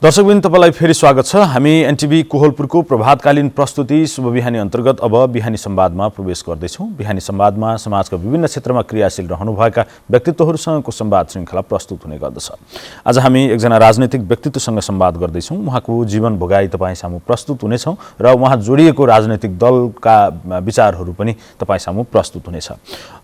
दर्शकबिन तपाईलाई फेरि स्वागत छ। हामी एनटिभी कोहलपुरको प्रभातकालीन प्रस्तुति शुभ बिहानी अन्तर्गत अब बिहानी संवादमा प्रवेश गर्दैछौँ। बिहानी संवादमा समाजका विभिन्न क्षेत्रमा क्रियाशील रहनुभएका व्यक्तित्वहरूसँगको संवाद श्रृङ्खला प्रस्तुत हुने गर्दछ। आज हामी एकजना राजनैतिक व्यक्तित्वसँग संवाद गर्दैछौँ। उहाँको जीवन भोगाई तपाईँ सामु प्रस्तुत हुनेछौँ र उहाँ जोडिएको राजनैतिक दलका विचारहरू पनि तपाईँ सामु प्रस्तुत हुनेछ।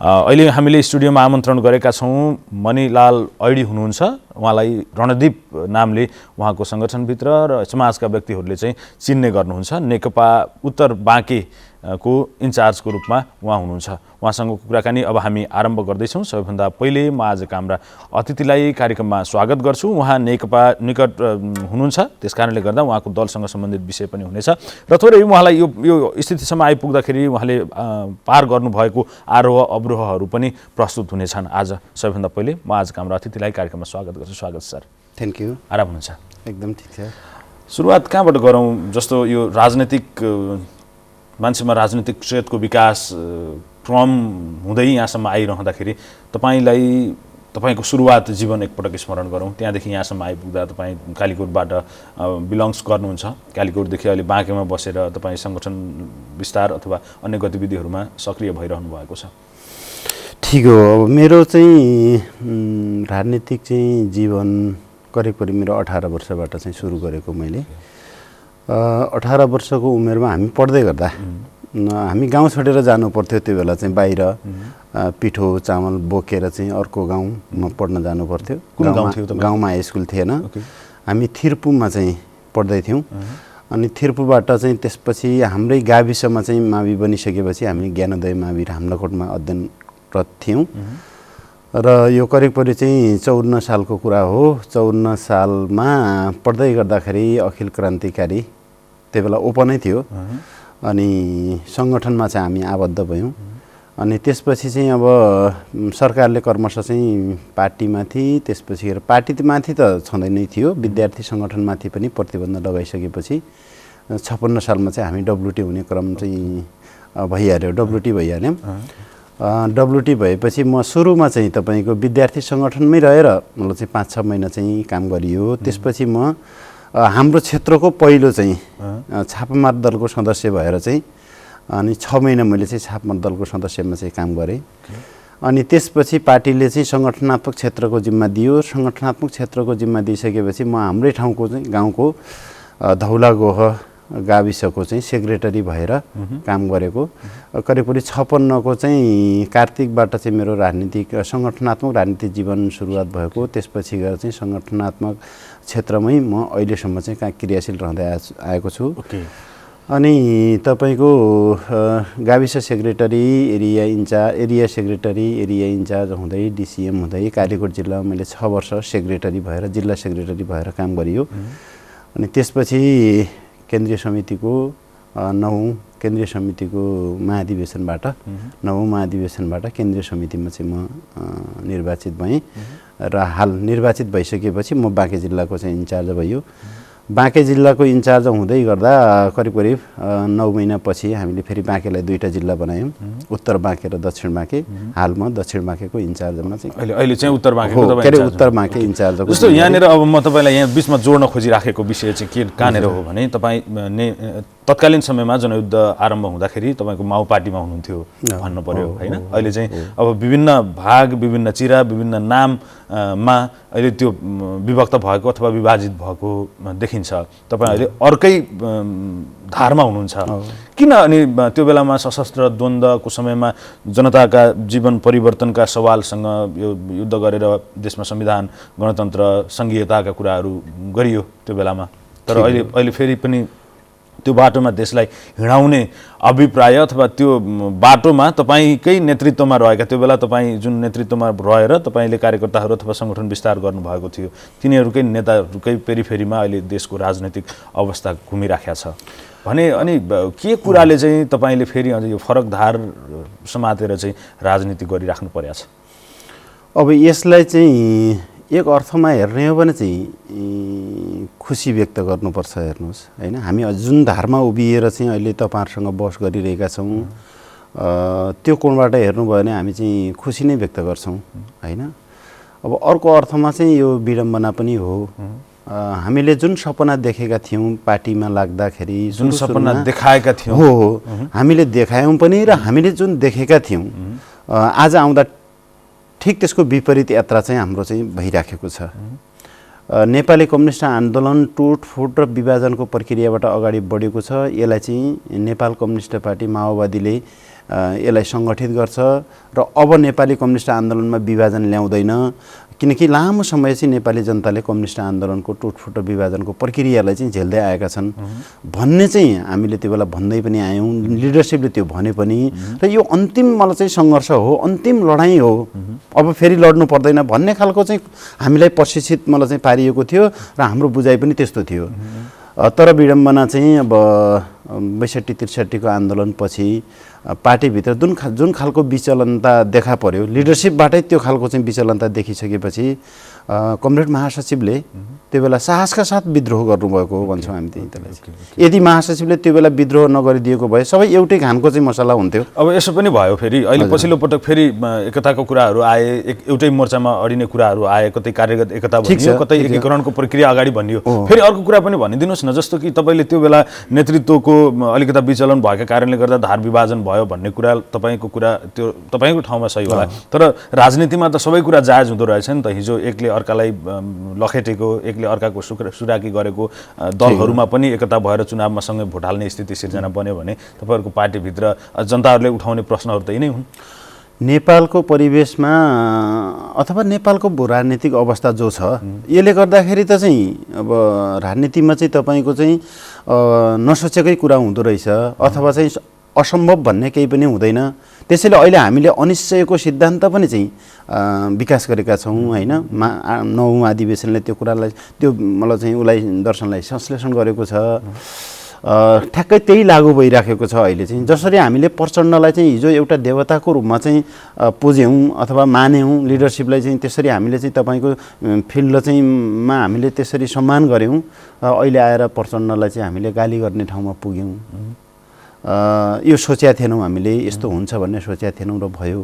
अहिले हामीले स्टुडियोमा आमन्त्रण गरेका छौँ मणिलाल ऐडी हुनुहुन्छ। उहाँलाई रणदीप नामले उहाँको संगठनभित्र र समाजका व्यक्तिहरूले चाहिँ चिन्ने गर्नुहुन्छ। नेकपा उत्तर बाँकेको इन्चार्जको रूपमा उहाँ हुनुहुन्छ। उहाँसँगको कुराकानी अब हामी आरम्भ गर्दैछौँ। सबैभन्दा पहिले म आज हाम्रा अतिथिलाई कार्यक्रममा स्वागत गर्छु। उहाँ नेकपा निकट हुनुहुन्छ, त्यसकारणले गर्दा उहाँको दलसँग सम्बन्धित विषय पनि हुनेछ र थोरै उहाँलाई यो स्थितिसम्म आइपुग्दाखेरि उहाँले पार गर्नुभएको आरोह अवरोहहरू पनि प्रस्तुत हुनेछन्। आज सबैभन्दा पहिले म आज हाम्रा अतिथिलाई कार्यक्रममा स्वागत गर्छु। स्वागत सर। Thank you. आराम हुनुहुन्छ? एकदम ठिक छ। सुरुवात कहाँबाट गरौँ? जस्तो यो राजनीतिक मान्छेमा राजनीतिक क्षेत्रको विकास क्रम हुँदै यहाँसम्म आइरहँदाखेरि तपाईँको सुरुवात जीवन एकपटक स्मरण गरौँ। त्यहाँदेखि यहाँसम्म आइपुग्दा तपाईँ कालीकोटबाट बिलोङ्स गर्नुहुन्छ। कालीकोटदेखि अहिले बाँकेमा बसेर तपाईँ सङ्गठन विस्तार अथवा अन्य गतिविधिहरूमा सक्रिय भइरहनु भएको छ। ठिक हो। अब मेरो चाहिँ राजनीतिक चाहिँ जीवन करिब मेरो 18 वर्षबाट चाहिँ सुरु गरेको मैले। 18 वर्षको उमेरमा हामी पढ्दै गर्दा हामी गाउँ छोडेर जानु पर्थ्यो। त्यो बेला चाहिँ बाहिर पिठो चामल बोकेर चाहिँ अर्को गाउँमा पढ्न जानु पर्थ्यो। गाउँमा हाई स्कुल थिएन। हामी थिर्पुमा चाहिँ पढ्दै थियौँ। अनि थिर्पुबाट चाहिँ त्यसपछि हाम्रै गाविसमा चाहिँ मावि बनिसकेपछि हामी ज्ञानोदय मावि रामनगरमा अध्ययनरत थियौँ। र यो करिब चाहिँ 54 सालको कुरा हो। 54 सालमा पढ्दै गर्दाखेरि अखिल क्रान्तिकारी त्यो बेला ओपनै थियो अनि सङ्गठनमा चाहिँ हामी आबद्ध भयौँ। अनि त्यसपछि चाहिँ अब सरकारले क्रमशः चाहिँ पार्टीमाथि, त्यसपछि पार्टीमाथि त छँदै नै थियो, विद्यार्थी सङ्गठनमाथि पनि प्रतिबन्ध लगाइसकेपछि 56 सालमा चाहिँ हामी डब्लुटी हुने क्रम चाहिँ भइहाल्यो। डब्लुटी भइहाल्यौँ। डब्लुटी भएपछि म सुरुमा चाहिँ तपाईँको विद्यार्थी सङ्गठनमै रहेर मतलब चाहिँ 5-6 महिना चाहिँ काम गरियो। त्यसपछि म हाम्रो क्षेत्रको पहिलो चाहिँ छापामार दलको सदस्य भएर चाहिँ अनि 6 महिना मैले चाहिँ छापामार दलको सदस्यमा चाहिँ काम गरेँ। अनि त्यसपछि पार्टीले चाहिँ सङ्गठनात्मक क्षेत्रको जिम्मा दियो। सङ्गठनात्मक क्षेत्रको जिम्मा दिइसकेपछि म हाम्रै ठाउँको चाहिँ गाउँको धौलागोह गाविसको चाहिँ सेक्रेटरी भएर काम गरेको। करिब 56 को चाहिँ कार्तिकबाट चाहिँ मेरो राजनीतिक सङ्गठनात्मक राजनीतिक जीवन सुरुवात भएको। त्यसपछि गएर चाहिँ सङ्गठनात्मक क्षेत्रमै म अहिलेसम्म चाहिँ क्रियाशील रहँदै आएको छु। अनि तपाईँको गाविस secretary, area secretary, area incharge हुँदै डिसिएम हुँदै कालीकोट जिल्लामा मैले 6 वर्ष सेक्रेटरी भएर जिल्ला सेक्रेटरी भएर काम गरियो। अनि त्यसपछि केन्द्रीय समितिको 9औं केन्द्रीय समितिको महाधिवेशनबाट 9औं महाधिवेशनबाट केन्द्रीय समितिमा चाहिँ म निर्वाचित भएँ र हाल निर्वाचित भइसकेपछि म बाँके जिल्लाको चाहिँ इन्चार्ज भयो। बाँके जिल्लाको इन्चार्ज हुँदै गर्दा करिब 9 महिनापछि हामीले फेरि बाँकेलाई 2टा जिल्ला बनायौँ, उत्तर बाँके र दक्षिण बाँके। हाल म दक्षिण बाँकेको इन्चार्जमा चाहिँ अहिले चाहिँ उत्तर बाँकेको उत्तर बाँके इन्चार्जको। जस्तो यहाँनिर अब म तपाईँलाई यहाँ बिचमा जोड्न खोजिराखेको विषय चाहिँ के कहाँनिर हो भने तपाईँ तत्कालीन समयमा जनयुद्ध आरम्भ हुँदाखेरि तपाईँको माओ पार्टीमा हुनुहुन्थ्यो भन्नु पर्यो होइन। अहिले चाहिँ अब विभिन्न भाग, विभिन्न चिरा, विभिन्न नाममा अहिले त्यो विभक्त भएको अथवा विभाजित भएको देखिन्छ। तपाईँ अहिले अर्कै धारमा हुनुहुन्छ। किन अनि त्यो बेलामा सशस्त्र द्वन्द्वको समयमा जनताका जीवन परिवर्तनका सवालसँग यो युद्ध गरेर देशमा संविधान, गणतन्त्र, सङ्घीयताका कुराहरू गरियो त्यो बेलामा। तर अहिले फेरि पनि त्यो बाटोमा देशलाई हिँडाउने अभिप्राय अथवा त्यो बाटोमा तपाईँकै नेतृत्वमा रहेका, त्यो बेला तपाईँ जुन नेतृत्वमा रहेर तपाईँले कार्यकर्ताहरू अथवा सङ्गठन विस्तार गर्नुभएको थियो तिनीहरूकै नेताहरूकै पेरिफेरीमा अहिले देशको राजनैतिक अवस्था घुमिराखेको छ भने अनि के कुराले चाहिँ तपाईँले फेरि अझ यो फरक धार समातेर चाहिँ राजनीति गरिराख्नु परेको छ? अब यसलाई चाहिँ एक अर्थमा हेर्ने हो भने चाहिँ खुसी व्यक्त गर्नुपर्छ। हेर्नुहोस् होइन, हामी जुन धारमा उभिएर चाहिँ अहिले तपाईँहरूसँग बहस गरिरहेका छौँ त्यो कोणबाट हेर्नुभयो भने हामी चाहिँ खुसी नै व्यक्त गर्छौँ होइन। अब अर्को अर्थमा चाहिँ यो विडम्बना पनि हो हामीले जुन सपना देखेका थियौँ पार्टीमा लाग्दाखेरि, जुन सपना देखाएका थियौँ, हो हामीले देखायौँ पनि र हामीले जुन देखेका थियौँ आज आउँदा ठिक त्यसको विपरीत यात्रा चाहिँ हाम्रो चाहिँ भइराखेको छ। नेपाली कम्युनिस्ट आन्दोलन टुटफुट र विभाजनको प्रक्रियाबाट अगाडि बढेको छ। यसलाई चाहिँ नेपाल कम्युनिस्ट पार्टी माओवादीले यसलाई सङ्गठित गर्छ र अब नेपाली कम्युनिस्ट आन्दोलनमा विभाजन ल्याउँदैन, किनकि लामो समय चाहिँ नेपाली जनताले कम्युनिस्ट आन्दोलनको टुटफुट र विभाजनको प्रक्रियालाई चाहिँ झेल्दै आएका छन् भन्ने चाहिँ हामीले त्यो बेला भन्दै पनि आयौँ, लिडरसिपले त्यो भने पनि। र यो अन्तिम मलाई चाहिँ सङ्घर्ष हो, अन्तिम लडाइँ हो, अब फेरि लड्नु पर्दैन भन्ने खालको चाहिँ हामीलाई प्रशिक्षित मलाई चाहिँ पारिएको थियो र हाम्रो बुझाइ पनि त्यस्तो थियो। तर विडम्बना चाहिँ अब ६२-६३को आन्दोलनपछि पार्टीभित्र जुन खालको विचलनता देखा पर्यो, लिडरसिपबाटै त्यो खालको चाहिँ विचलनता देखिसकेपछि कमरेड महासचिवले त्यो बेला साहसका साथ विद्रोह गर्नुभएको हो भन्छौँ हामी त्यसलाई। यदि महासचिवले त्यो बेला विद्रोह नगरिदिएको भए सबै एउटै खानको चाहिँ मसला हुन्थ्यो। अब यसो पनि भयो, फेरि अहिले पछिल्लो पटक फेरि एकताको कुराहरू आए, एउटै मोर्चामा अडिने कुराहरू आए, कतै कार्यगत एकता भनियो, कतै एकीकरणको प्रक्रिया अगाडि भनियो। फेरि अर्को कुरा पनि भनिदिनुहोस् न, जस्तो कि तपाईँले त्यो बेला नेतृत्वको अलिकता विचलन भएका कारणले गर्दा धार विभाजन भयो भन्ने कुरा, तपाईँको कुरा त्यो तपाईँको ठाउँमा सही होला, तर राजनीतिमा त सबै कुरा जायज हुँदो रहेछ नि त। हिजो एकले अर्कालाई लखेटेको, एकले अर्काको सुराकी गरेको दलहरूमा पनि एकता भएर चुनावमा सँगै भोट हाल्ने स्थिति सिर्जना बन्यो भने तपाईँहरूको पार्टीभित्र जनताहरूले उठाउने प्रश्नहरू त यिनै हुन्। नेपालको परिवेशमा अथवा नेपालको राजनीतिक अवस्था जो छ यसले गर्दाखेरि त चाहिँ अब राजनीतिमा चाहिँ तपाईँको चाहिँ नसोचेकै कुरा हुँदो रहेछ, अथवा चाहिँ असम्भव भन्ने केही पनि हुँदैन। त्यसैले अहिले हामीले अनिश्चयको सिद्धान्त पनि चाहिँ विकास गरेका छौँ होइन। 9औं अधिवेशनले त्यो कुरालाई, त्यो मलाई चाहिँ उसलाई दर्शनलाई संश्लेषण गरेको छ। ठ्याक्कै त्यही लागू भइराखेको छ अहिले चाहिँ। जसरी हामीले प्रचण्डलाई चाहिँ हिजो एउटा देवताको रूपमा चाहिँ पुज्यौँ अथवा मान्यौँ, लिडरसिपलाई चाहिँ त्यसरी हामीले चाहिँ तपाईँको फिल्ड चाहिँ हामीले त्यसरी सम्मान गऱ्यौँ, अहिले आएर प्रचण्डलाई चाहिँ हामीले गाली गर्ने ठाउँमा पुग्यौँ। यो सोचेका थिएनौँ हामीले, यस्तो हुन्छ भन्ने सोचेका थिएनौँ र भयो।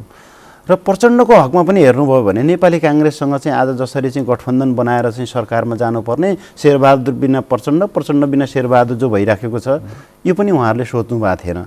र प्रचण्डको हकमा पनि हेर्नुभयो भने नेपाली काङ्ग्रेससँग चाहिँ आज जसरी चाहिँ गठबन्धन बनाएर चाहिँ सरकारमा जानुपर्ने, शेरबहादुर बिना प्रचण्ड, प्रचण्ड बिना शेरबहादुर जो भइराखेको छ, यो पनि उहाँहरूले सोच्नु भएको थिएन।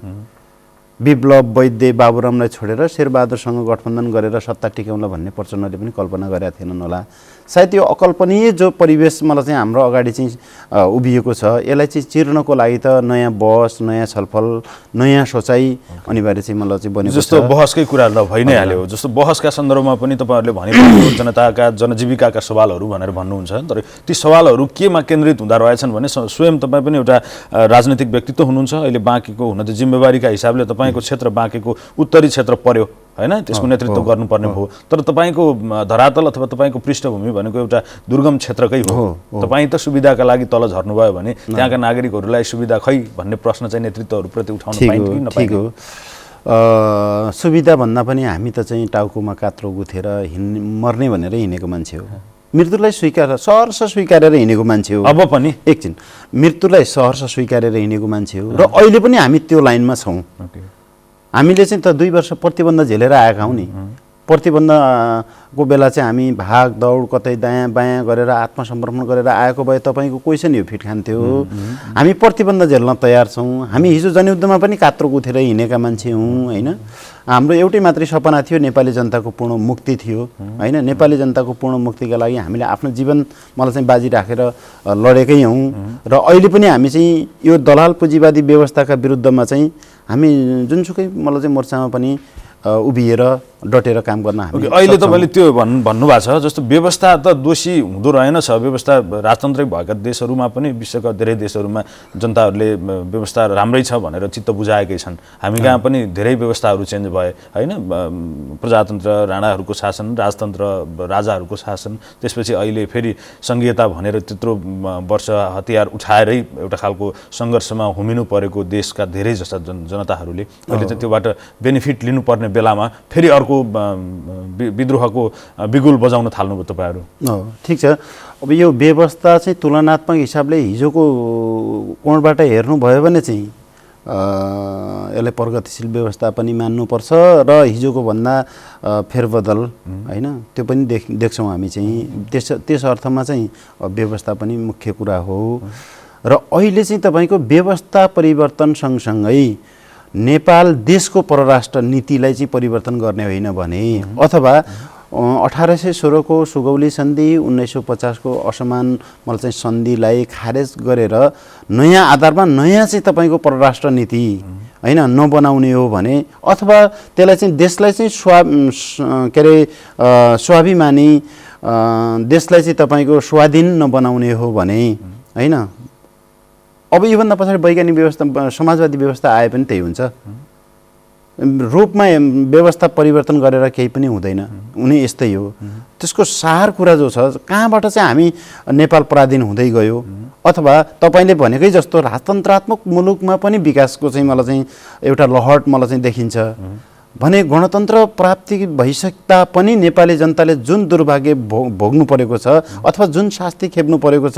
विप्लव वैद्य बाबुरामलाई छोडेर शेरबहादुरसँग गठबन्धन गरेर सत्ता टिकाउँला भन्ने प्रचण्डले पनि कल्पना गरेका थिएनन् होला। सायद यो अकल्पनीय जो परिवेश मलाई चाहिँ हाम्रो अगाडि चाहिँ उभिएको छ, यसलाई चाहिँ चिर्नको लागि त नयाँ बहस, नयाँ छलफल, नयाँ सोचाइ अनिवार्य चाहिँ मलाई चाहिँ बनेको छ। जस्तो बहसकै कुराहरू त भइ नै हाल्यो, जस्तो बहसका सन्दर्भमा पनि तपाईँहरूले भनेको जनताका जनजीविकाका सवालहरू भनेर भन्नुहुन्छ, तर ती सवालहरू केमा केन्द्रित हुँदा रहेछन् भने स्वयं तपाईँ पनि एउटा राजनीतिक व्यक्तित्व हुनुहुन्छ, अहिले बाँकीको हुन त जिम्मेवारीका हिसाबले तपाईँको क्षेत्र बाँकीको उत्तरी क्षेत्र पर्यो हैन, त्यसको नेतृत्व गर्नुपर्ने भयो, तर तपाईँको धरातल अथवा तपाईँको पृष्ठभूमि भनेको एउटा दुर्गम क्षेत्रकै हो। तपाईँ त सुविधाका लागि तल झर्नुभयो भने त्यहाँका नागरिकहरूलाई सुविधा खै भन्ने प्रश्न चाहिँ नेतृत्वहरूप्रति उठाउन पाइन्छ कि नपाइन्छ? सुविधा भन्दा पनि हामी त चाहिँ टाउकोमा कात्रो गुथेर मर्ने भनेर हिँडेको मान्छे हो। मृत्युलाई सहर्ष स्वीकारेर हिँडेको मान्छे हो। अब पनि एकछिन, मृत्युलाई सहर्ष स्वीकारेर हिँडेको मान्छे हो र अहिले पनि हामी त्यो लाइनमा छौँ। हामीले चाहिँ त 2 वर्ष प्रतिबन्ध झेलेर आएका हौँ नि। प्रतिबन्धको बेला चाहिँ हामी भाग दौड कतै दायाँ बायाँ गरेर आत्मसमर्पण गरेर आएको भए तपाईँको क्वेसन यो फिट खान्थ्यो। हामी प्रतिबन्ध झेल्न तयार छौँ। हामी हिजो जनयुद्धमा पनि कात्रो गुथेर हिँडेका मान्छे हौँ होइन। हाम्रो एउटै मात्रै सपना थियो, नेपाली जनताको पूर्ण मुक्ति थियो होइन। नेपाली जनताको पूर्ण मुक्तिका लागि हामीले आफ्नो जीवन मलाई चाहिँ बाजी राखेर लडेकै हौँ र अहिले पनि हामी चाहिँ यो दलाल पुँजीवादी व्यवस्थाका विरुद्धमा चाहिँ हामी जुनसुकै मलाई चाहिँ मोर्चामा पनि उभिएर डटेर काम गर्न हामी अहिले तपाईँले त्यो भन्नुभएको छ। जस्तो व्यवस्था त दोषी हुँदो रहेनछ, व्यवस्था राजतन्त्रै भएका देशहरूमा पनि विश्वका धेरै देशहरूमा जनताहरूले व्यवस्था राम्रै छ भनेर चित्त बुझाएकै छन्। हामी कहाँ पनि धेरै व्यवस्थाहरू चेन्ज भए होइन, प्रजातन्त्र राणाहरूको शासन, राजतन्त्र राजाहरूको शासन, त्यसपछि अहिले फेरि सङ्घीयता भनेर त्यत्रो वर्ष हतियार उठाएरै एउटा खालको सङ्घर्षमा हुमिनु परेको देशका धेरै जस्ता जनताहरूले अहिले चाहिँ त्योबाट बेनिफिट लिनुपर्ने बेलामा फेरि अर्को विद्रोहको बिगुल बजाउन थाल्नुभयो तपाईँहरू। ठिक छ, अब यो व्यवस्था चाहिँ तुलनात्मक हिसाबले हिजोको कोणबाट हेर्नुभयो भने चाहिँ यसलाई प्रगतिशील व्यवस्था पनि मान्नुपर्छ र हिजोको भन्दा फेरबदल होइन त्यो पनि देख्छौँ हामी चाहिँ त्यस अर्थमा चाहिँ व्यवस्था पनि मुख्य कुरा हो र अहिले चाहिँ तपाईँको व्यवस्था परिवर्तन सँगसँगै नेपाल देशको परराष्ट्र नीतिलाई चाहिँ परिवर्तन गर्ने होइन भने अथवा 1816 को सुगौली सन्धि 1950 को असमान मलाई चाहिँ सन्धिलाई खारेज गरेर नयाँ आधारमा नयाँ चाहिँ तपाईँको परराष्ट्र नीति होइन नबनाउने हो भने अथवा त्यसलाई चाहिँ देशलाई चाहिँ के अरे स्वाभिमानी देशलाई चाहिँ तपाईँको स्वाधीन नबनाउने हो भने होइन अब योभन्दा पछाडि वैज्ञानिक व्यवस्था समाजवादी व्यवस्था आए पनि त्यही हुन्छ रूपमा व्यवस्था परिवर्तन गरेर केही पनि हुँदैन उनी यस्तै हो त्यसको सार कुरा जो छ कहाँबाट चाहिँ हामी नेपाल पराधीन हुँदै गयो अथवा तपाईँले भनेकै जस्तो राजतन्त्रात्मक मुलुकमा पनि विकासको चाहिँ मलाई चाहिँ एउटा लहर मलाई चाहिँ देखिन्छ भने गणतन्त्र प्राप्ति भइसक्दा पनि नेपाली जनताले जुन दुर्भाग्य भोग्नु परेको छ अथवा जुन शास्ति खेप्नु परेको छ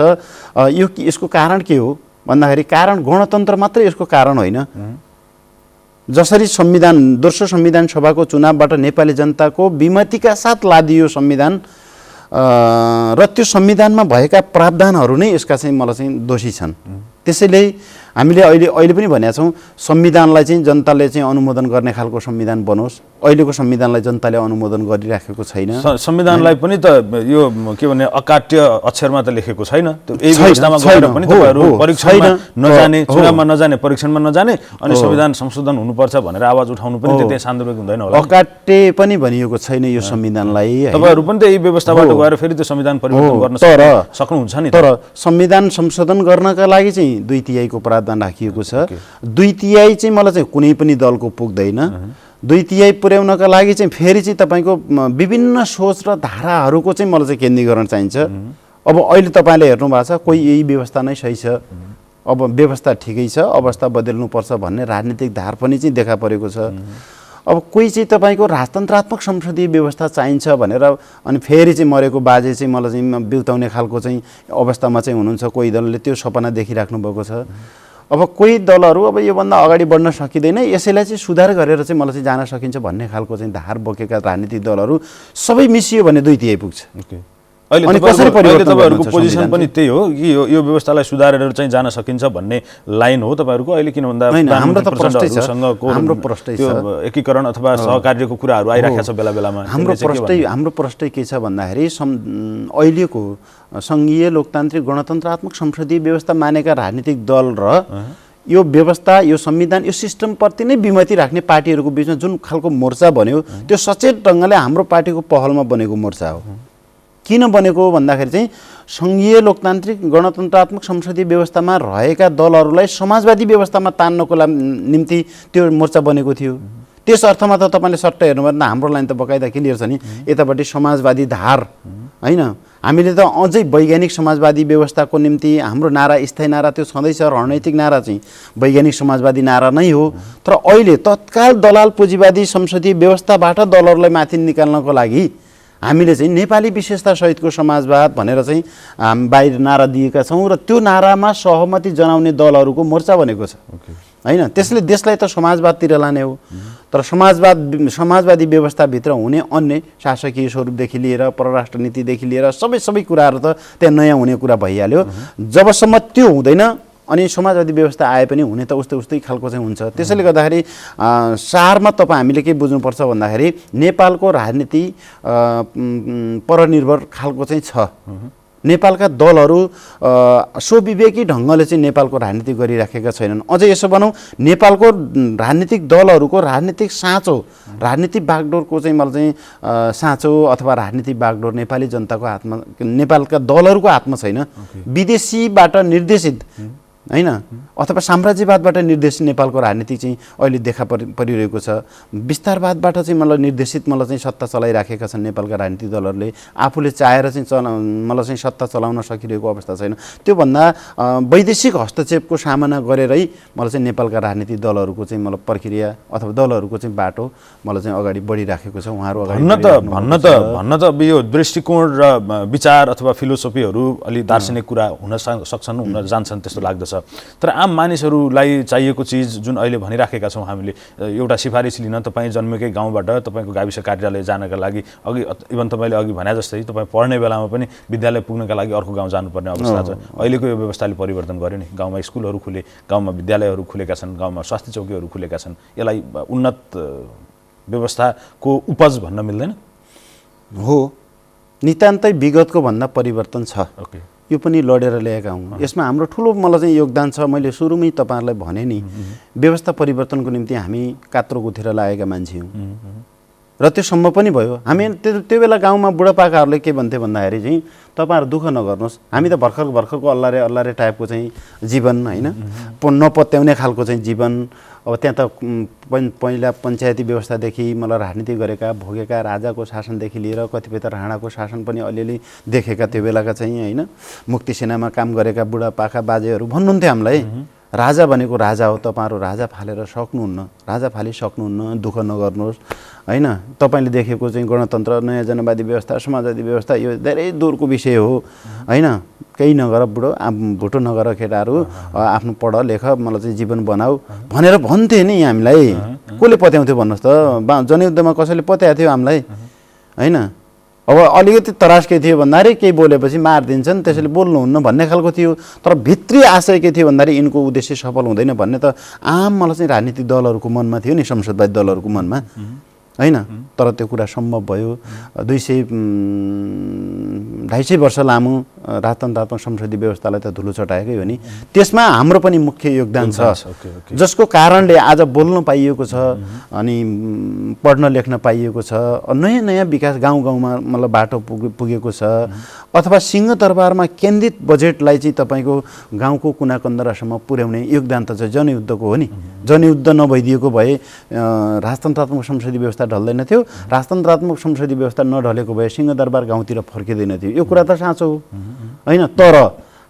यसको कारण के हो भन्दाखेरि कारण गणतन्त्र मात्रै यसको कारण होइन जसरी संविधान दोस्रो संविधान सभाको चुनावबाट नेपाली जनताको विमतिका साथ लादियो संविधान र त्यो संविधानमा भएका प्रावधानहरू नै यसका चाहिँ मलाई चाहिँ दोषी छन् त्यसैले हामीले अहिले पनि भनेका छौँ संविधानलाई चाहिँ जनताले चाहिँ अनुमोदन गर्ने खालको संविधान बनोस् अहिलेको संविधानलाई जनताले अनुमोदन गरिराखेको छैन संविधानलाई पनि त यो के भने अकाट्य अक्षरमा त लेखेको छैन त्यो यही व्यवस्थामा गएर पनि तपाईहरु परीक्षामा नजाने चुनावमा नजाने परीक्षणमा नजाने अनि संविधान संशोधन हुनुपर्छ भनेर आवाज उठाउनु पनि त्यति सान्दर्भिक हुँदैन होला अकाट्य पनि भनिएको छैन यो संविधानलाई तपाईहरु पनि त यही व्यवस्थाबाट गएर फेरि त्यो संविधान परिवर्तन गर्न सक्नुहुन्छ नि तर संविधान संशोधन गर्नका लागि चाहिँ 2/3 को प्रावधान राखिएको छ 2/3 चाहिँ मलाई चाहिँ कुनै पनि दलको पुग्दैन 2/3 पुर्याउनका लागि चाहिँ फेरि चाहिँ तपाईको विभिन्न सोच र धाराहरूको चाहिँ मलाई चाहिँ केन्द्रीकरण चाहिन्छ अब अहिले तपाईले हेर्नु भएको छ कोही यही व्यवस्था नै सही छ अब व्यवस्था ठिकै छ अवस्था बदल्नुपर्छ भन्ने राजनीतिक धार पनि चाहिँ देखा परेको छ अब कोही चाहिँ तपाईको राजतन्त्रात्मक संसदीय व्यवस्था चाहिन्छ भनेर अनि फेरि चाहिँ मरेको बाजे चाहिँ मलाई चाहिँ बिउताउने खालको चाहिँ अवस्थामा चाहिँ हुनुहुन्छ कोही दलले त्यो सपना देखिराख्नु भएको छ अब कोही दलहरू अब योभन्दा अगाडि बढ्न सकिँदैन यसैलाई चाहिँ सुधार गरेर चाहिँ मलाई चाहिँ जान सकिन्छ भन्ने खालको चाहिँ धार बोकेका राजनीतिक दलहरू सबै मिसियो भने 2/3 पुग्छ अहिले तपाईहरुको पोजिसन पनि त्यही हो कि यो व्यवस्थालाई सुधारेर चाहिँ जान सकिन्छ भन्ने लाइन हो तपाईहरुको अहिले किन भन्दा हाम्रो त प्रष्टै छ एकीकरण अथवा सहकार्यको कुराहरु आइराखेको छ बेला बेलामा हाम्रो प्रष्टै के छ भन्दाखेरि अहिलेको संघीय लोकतान्त्रिक गणतन्त्रात्मक संसदीय व्यवस्था मानेका राजनीतिक दल र यो व्यवस्था यो संविधान यो सिस्टम प्रति नै विमति राख्ने पार्टीहरुको बीचमा जुन खालको मोर्चा बन्यो त्यो सचेत ढंगले हाम्रो पार्टीको पहलमा बनेको मोर्चा हो किन बनेको भन्दाखेरि चाहिँ संघीय लोकतान्त्रिक गणतन्त्रात्मक संसदीय व्यवस्थामा रहेका दलहरूलाई समाजवादी व्यवस्थामा तान्नको निम्ति त्यो मोर्चा बनेको थियो त्यस अर्थमा त तपाईले सट्ट हेर्नुभयो हाम्रो लाइन त बकाइदा क्लियर छ नि यतापट्टि समाजवादी धार हैन हामीले त अझै वैज्ञानिक समाजवादी व्यवस्थाको निम्ति हाम्रो नारा स्थायी नारा त्यो छँदैछ रणनीतिक नारा चाहिँ वैज्ञानिक समाजवादी नारा नै हो तर अहिले तत्काल दलाल पुँजीवादी संसदीय व्यवस्थाबाट दलहरूलाई माथि निकाल्नको लागि हामीले चाहिँ नेपाली विशेषता सहितको समाजवाद भनेर चाहिँ बाहिर नारा दिएका छौं र त्यो नारामा सहमति जनाउने दलहरूको मोर्चा बनेको छ हैन त्यसले देशलाई त समाजवादतिर लाने हो तर समाजवादी व्यवस्थाभित्र हुने अन्य शासकीय स्वरूपदेखि लिएर परराष्ट्र नीतिदेखि लिएर सबै कुराहरू त त्यहाँ नयाँ हुने कुरा भइहाल्यो जबसम्म त्यो हुँदैन अनि समाजवादी व्यवस्था आए पनि हुने त उस्तै खालको चाहिँ हुन्छ त्यसैले गर्दाखेरि सारमा हामीले के बुझ्नुपर्छ भन्दाखेरि नेपालको राजनीति परनिर्भर खालको चाहिँ छ नेपालका दलहरू स्वविवेकी ढंगले चाहिँ नेपालको राजनीति गरिराखेका छैनन् अझै यसो भनौं नेपालको राजनीतिक दलहरूको राजनीतिक साँचो राजनीतिक बागडोरको चाहिँ मलाई चाहिँ साँचो अथवा राजनीतिक बागडोर नेपाली जनताको हातमा नेपालका दलहरूको हातमा छैन विदेशीबाट निर्देशित हैन अथवा साम्राज्यवादबाट निर्देशित नेपालको राजनीति चाहिँ अहिले देखा परिरहेको छ विस्तारवादबाट चाहिँ मलाई निर्देशित मलाई चाहिँ सत्ता चलाइराखेका छन् नेपालका राजनीतिक दलहरूले आफूले चाहेर चाहिँ मलाई चाहिँ सत्ता चलाउन सकिरहेको अवस्था छैन त्यो भन्दा वैदेशिक हस्तक्षेपको सामना गरेरै मलाई चाहिँ नेपालका राजनीतिक दलहरूको चाहिँ मलाई प्रक्रिया अथवा दलहरूको चाहिँ बाटो मलाई चाहिँ अगाडि बढिराखेको छ उहाँहरू अगाडि भन्न त यो दृष्टिकोण र विचार अथवा फिलोसफीहरू अलि दार्शनिक कुरा हुन सक्छन् हुन जान्छन् त्यस्तो लाग्दछ छ। तर आम मानिसहरूलाई चाहिएको चिज जुन अहिले भनिराखेका छौँ हामीले, एउटा सिफारिस लिन तपाईँ जन्मेकै गाउँबाट तपाईँको गाविस कार्यालय जानका लागि अघि इभन तपाईँले अघि भने जस्तै तपाईँ पढ्ने बेलामा पनि विद्यालय पुग्नका लागि अर्को गाउँ जानुपर्ने अवस्था छ। अहिलेको यो व्यवस्थाले परिवर्तन गर्यो नि, गाउँमा स्कुलहरू खुले, गाउँमा विद्यालयहरू खुलेका छन्, गाउँमा स्वास्थ्य चौकीहरू खुलेका छन्। यसलाई उन्नत व्यवस्थाको उपज भन्न मिल्दैन? हो, नितान्तै विगतको भन्दा परिवर्तन छ। ओके, यो पनि लडेर ल्याएका हौँ। यसमा हाम्रो ठुलो मलाई चाहिँ योगदान छ। मैले सुरुमै तपाईँहरूलाई भने नि, व्यवस्था परिवर्तनको निम्ति हामी कात्रो गुथेर लागेका मान्छे हौँ र त्यो सम्भव पनि भयो। हामी त्यो बेला गाउँमा बुढापाकाहरूले के भन्थे भन्दाखेरि चाहिँ तपाईँहरू दुःख नगर्नुहोस्, हामी त भर्खरको अल्लारे टाइपको चाहिँ जीवन होइन, नपत्याउने खालको चाहिँ जीवन। अब त्यहाँ त पहिला पञ्चायती व्यवस्थादेखि मलाई राजनीति गरेका भोगेका राजाको शासनदेखि लिएर कतिपय त राणाको शासन पनि अलिअलि देखेका त्यो बेलाका चाहिँ होइन, मुक्ति सेनामा काम गरेका बुढापाका बाजेहरू भन्नुहुन्थ्यो हामीलाई, राजा भनेको राजा हो, तपाईँहरू राजा फालेर सक्नुहुन्न, राजा फालिसक्नुहुन्न, दुःख नगर्नुहोस् होइन। तपाईँले देखेको चाहिँ गणतन्त्र, नयाँ जनवादी व्यवस्था, समाजवादी व्यवस्था यो धेरै दूरको विषय हो होइन। केही नगर भुटो नगर केटाहरू, आफ्नो पढ लेख, मलाई चाहिँ जीवन बनाऊ भनेर भन्थे नि हामीलाई। कसले पत्याउँथ्यो भन्नुहोस् त? जनयुद्धमा कसैले पत्याएको थियो हामीलाई होइन? अब अलिकति तरास के थियो भन्दाखेरि केही बोलेपछि मारिदिन्छन्, त्यसैले बोल्नुहुन्न भन्ने खालको थियो। तर भित्री आशय के थियो भन्दाखेरि यिनको उद्देश्य सफल हुँदैन भन्ने त आम मलाई चाहिँ राजनीतिक दलहरूको मनमा थियो नि, संसदवादी दलहरूको मनमा होइन। तर त्यो कुरा सम्भव भयो। 250 वर्ष लामो राजतन्त्रात्मक संसदीय व्यवस्थालाई त धुलो चटाएकै हो नि। त्यसमा हाम्रो पनि मुख्य योगदान छ, जसको कारणले आज बोल्न पाइएको छ अनि पढ्न लेख्न पाइएको छ। नयाँ नयाँ विकास गाउँमा मतलब बाटो पुगेको छ। अथवा सिंहदरबारमा केन्द्रित बजेटलाई चाहिँ तपाईँको गाउँको कुना कन्दरासम्म पुर्याउने योगदान त चाहिँ जनयुद्धको हो नि। जनयुद्ध नभइदिएको भए राजतन्त्रात्मक संसदीय व्यवस्था ढल्दैन थियो, राजतन्त्रात्मक संसदीय व्यवस्था नढलेको भए सिंहदरबार गाउँतिर फर्किँदैन थियो। यो कुरा त साँचो हो होइन। तर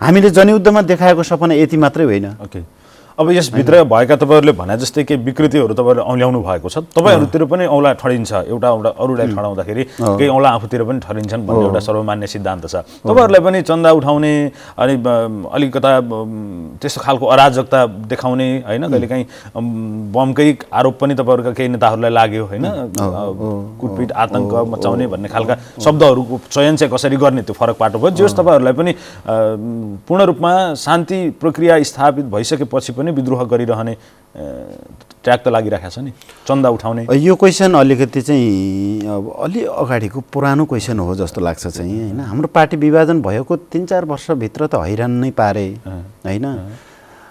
हामीले जनयुद्धमा देखाएको सपना यति मात्रै होइन। ओके, अब यसभित्र भएका तपाईँहरूले भने जस्तै केही विकृतिहरू तपाईँहरूले औँल्याउनु भएको छ। तपाईँहरूतिर पनि औँला ठडिन्छ, एउटा अरूलाई ठडाउँदाखेरि केही औँला आफूतिर पनि ठडिन्छन् भन्ने एउटा सर्वमान्य सिद्धान्त छ। तपाईँहरूलाई पनि चन्दा उठाउने अनि अलिकता त्यस्तो खालको अराजकता देखाउने होइन, कहिलेकाहीँ बमकै आरोप पनि तपाईँहरूका केही नेताहरूलाई लाग्यो होइन, कुटपिट आतङ्क मचाउने भन्ने खालका शब्दहरूको चयन चाहिँ कसरी गर्ने त्यो फरक पाटो भयो। जे होस्, तपाईँहरूलाई पनि पूर्ण रूपमा शान्ति प्रक्रिया स्थापित भइसकेपछि पनि विद्रोह गरिरहने ट्र्याक त लागिरहेको छ नि, चन्दा उठाउने। यो क्वेसन अलिकति चाहिँ अब अलि अगाडिको पुरानो क्वेसन हो जस्तो लाग्छ चाहिँ होइन। हाम्रो पार्टी विभाजन भएको 3-4 वर्षभित्र त हैरान नै पारे होइन।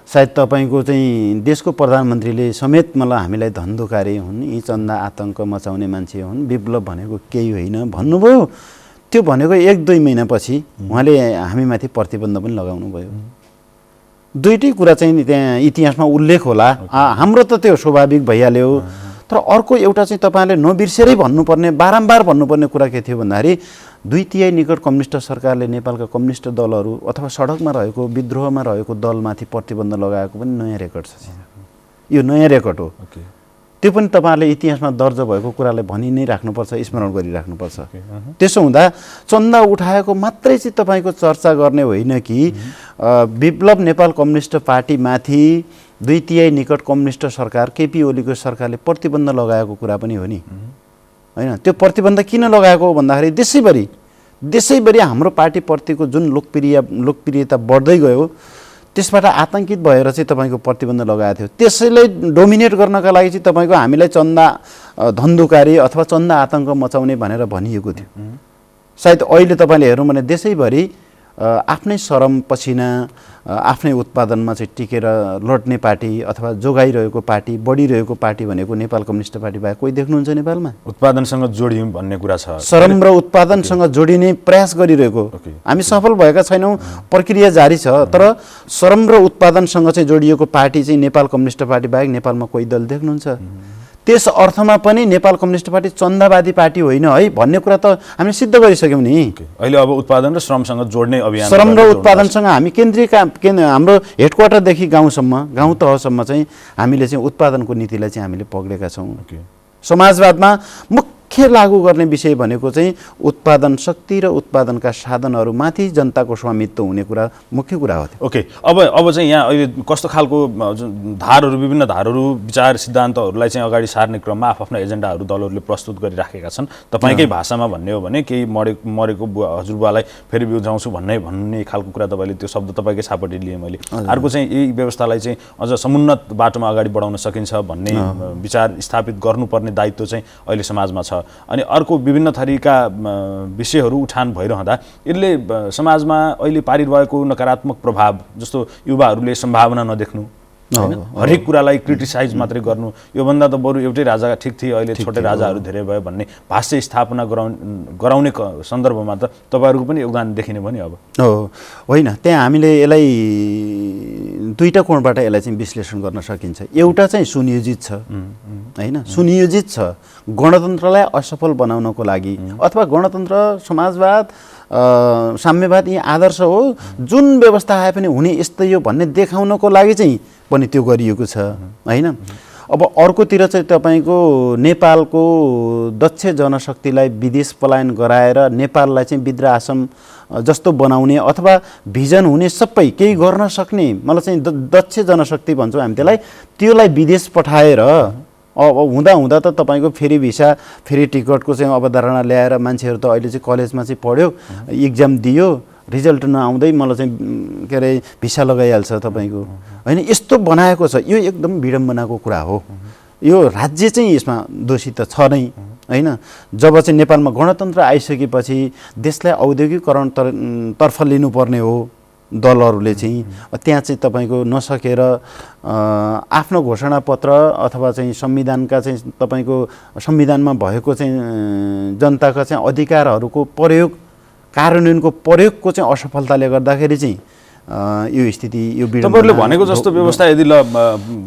सायद तपाईँको चाहिँ देशको प्रधानमन्त्रीले समेत मलाई हामीलाई धन्धोकारे हुन्, यी चन्दा आतङ्क मचाउने मान्छे हुन्, विप्लव भनेको केही होइन भन्नुभयो। त्यो भनेको 1-2 महिनापछि उहाँले हामीमाथि प्रतिबन्ध पनि लगाउनु भयो। दुईटै कुरा चाहिँ त्यहाँ इतिहासमा उल्लेख होला। हाम्रो त त्यो स्वाभाविक भइहाल्यो। तर अर्को एउटा चाहिँ तपाईँले नबिर्सेरै भन्नुपर्ने, बारम्बार भन्नुपर्ने कुरा के थियो भन्दाखेरि 2/3 निकट कम्युनिस्ट सरकारले नेपालका कम्युनिस्ट दलहरू अथवा सडकमा रहेको विद्रोहमा रहेको दलमाथि प्रतिबन्ध लगाएको पनि नयाँ रेकर्ड छ। यो नयाँ रेकर्ड हो। त्यो पनि तपाईँहरूले इतिहासमा दर्ज भएको कुरालाई भनि नै राख्नुपर्छ, स्मरण गरिराख्नुपर्छ। त्यसो हुँदा चन्दा उठाएको मात्रै चाहिँ तपाईँको चर्चा गर्ने होइन कि विप्लव नेपाल कम्युनिस्ट पार्टीमाथि 2/3 निकट कम्युनिस्ट सरकार केपी ओलीको सरकारले प्रतिबन्ध लगाएको कुरा पनि हो नि होइन। त्यो प्रतिबन्ध किन लगाएको हो भन्दाखेरि देशैभरि हाम्रो पार्टीप्रतिको जुन लोकप्रियता बढ्दै गयो, त्यसबाट आतङ्कित भएर चाहिँ तपाईँको प्रतिबन्ध लगाएको थियो। त्यसैलाई डोमिनेट गर्नका लागि चाहिँ तपाईँको हामीलाई चन्दा धन्धुकारी अथवा चन्दा आतङ्क मचाउने भनेर भनिएको थियो। सायद अहिले तपाईँले हेरौँ भने देशैभरि आफ्नै श्रम पसिना आफ्नै उत्पादनमा चाहिँ टिकेर लड्ने पार्टी अथवा जोगाइरहेको पार्टी, बढिरहेको पार्टी भनेको नेपाल कम्युनिस्ट पार्टी बाहेक कोही देख्नुहुन्छ नेपालमा? उत्पादनसँग जोडियौँ भन्ने कुरा छ। श्रम र उत्पादनसँग जोडिने प्रयास गरिरहेको हामी सफल भएका छैनौँ, प्रक्रिया जारी छ। तर श्रम र उत्पादनसँग चाहिँ जोडिएको पार्टी चाहिँ नेपाल कम्युनिस्ट पार्टी बाहेक नेपालमा कोही दल देख्नुहुन्छ? त्यस अर्थमा पनि नेपाल कम्युनिस्ट पार्टी चन्दावादी पार्टी होइन है भन्ने कुरा त हामीले सिद्ध गरिसक्यौँ नि। अहिले अब उत्पादन र श्रमसँग जोड्ने अभियान, श्रम र उत्पादनसँग हामी केन्द्रीय हाम्रो हेडक्वार्टरदेखि गाउँ तहसम्म चाहिँ हामीले चाहिँ उत्पादनको नीतिलाई चाहिँ हामीले पक्रेका छौँ। समाजवादमा मुख्य लागू गर्ने विषय भनेको चाहिँ उत्पादन शक्ति र उत्पादनका साधनहरूमाथि जनताको स्वामित्व हुने कुरा मुख्य कुरा हो। ओके, अब चाहिँ यहाँ अहिले कस्तो खालको धारहरू, विभिन्न धारहरू, विचार सिद्धान्तहरूलाई चाहिँ अगाडि सार्ने क्रममा आफ्नो एजेन्डाहरू दलहरूले प्रस्तुत गरिराखेका छन्। तपाईँकै भाषामा भन्ने हो भने केही मरेको हजुरबुवालाई फेरि बिउजाउँछु भन्ने खालको कुरा तपाईँले, त्यो शब्द तपाईँकै छापटी लिएँ मैले। अर्को चाहिँ यही व्यवस्थालाई चाहिँ अझ समुन्नत बाटोमा अगाडि बढाउन सकिन्छ भन्ने विचार स्थापित गर्नुपर्ने दायित्व चाहिँ अहिले समाजमा छ। अनि अर्को विभिन्न थरीका विषयहरू उठान भइरहँदा यसले समाजमा अहिले पारिरहेको नकारात्मक प्रभाव, जस्तो युवाहरूले सम्भावना नदेख्नु, हरेक कुरालाई क्रिटिसाइज मात्रै गर्नु, योभन्दा त बरु एउटै राजा ठिक थिए, अहिले छोटे राजाहरू धेरै भयो भन्ने भाष्य स्थापना गराउने सन्दर्भमा त तपाईँहरूको पनि योगदान देखिने भयो नि। अब होइन, त्यहाँ हामीले यसलाई दुईटा कोणबाट यसलाई चाहिँ विश्लेषण गर्न सकिन्छ। एउटा चाहिँ सुनियोजित छ, होइन, सुनियोजित छ गणतन्त्रलाई असफल बनाउनको लागि, अथवा गणतन्त्र, समाजवाद, साम्यवाद यी आदर्श हो, जुन व्यवस्था आए पनि हुने यस्तै हो भन्ने देखाउनको लागि चाहिँ पनि त्यो गरिएको छ, होइन। अब अर्कोतिर चाहिँ तपाईँको नेपालको दक्ष जनशक्तिलाई विदेश पलायन गराएर नेपाललाई चाहिँ विद्रोह आश्रम जस्तो बनाउने अथवा भिजन हुने सबै केही गर्न सक्ने, मलाई चाहिँ दक्ष जनशक्ति भन्छौँ हामी त्यसलाई, त्योलाई विदेश पठाएर अब हुँदा त तपाईँको फेरि भिसा, फेरि टिकटको चाहिँ अवधारणा ल्याएर मान्छेहरू त अहिले चाहिँ कलेजमा चाहिँ पढ्यो, इक्जाम दियो, रिजल्ट नआउँदै मलाई चाहिँ के अरे भिसा लगाइहाल्छ तपाईँको, होइन। यस्तो बनाएको छ, यो एकदम विडम्बनाको कुरा हो। यो राज्य चाहिँ यसमा दोषी त छ नै, होइन। जब चाहिँ नेपालमा गणतन्त्र आइसकेपछि देशलाई औद्योगिकरण तर्फ लिनुपर्ने हो दलहरूले चाहिँ, त्यहाँ चाहिँ तपाईँको नसकेर आफ्नो घोषणापत्र अथवा चाहिँ संविधानका चाहिँ तपाईँको संविधानमा भएको चाहिँ जनताका चाहिँ अधिकारहरूको प्रयोग, कार्यान्वयनको प्रयोगको चाहिँ असफलताले गर्दाखेरि चाहिँ यो स्थिति, यो तपाईँहरूले भनेको जस्तो व्यवस्था यदि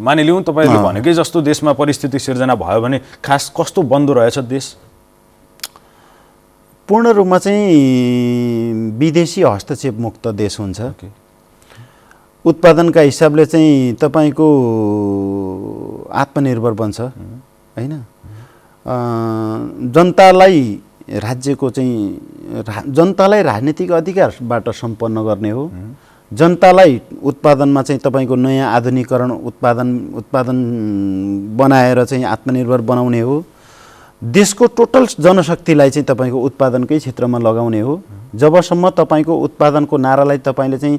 मानिलिउँ, तपाईँहरूले भनेकै जस्तो देशमा परिस्थिति सिर्जना भयो भने खास कस्तो बन्दो रहेछ देश? पूर्ण रूपमा चाहिँ विदेशी हस्तक्षेप मुक्त देश हुन्छ। उत्पादनका हिसाबले चाहिँ तपाईँको आत्मनिर्भर बन्छ, होइन। जनतालाई राज्यको चाहिँ जनतालाई राजनीतिक अधिकारबाट सम्पन्न गर्ने हो, जनतालाई उत्पादनमा चाहिँ तपाईँको नयाँ आधुनिकीकरण उत्पादन बनाएर चाहिँ आत्मनिर्भर बनाउने हो, देशको टोटल जनशक्तिलाई चाहिँ तपाईँको उत्पादनकै क्षेत्रमा लगाउने हो। जबसम्म तपाईँको उत्पादनको नारालाई तपाईँले चाहिँ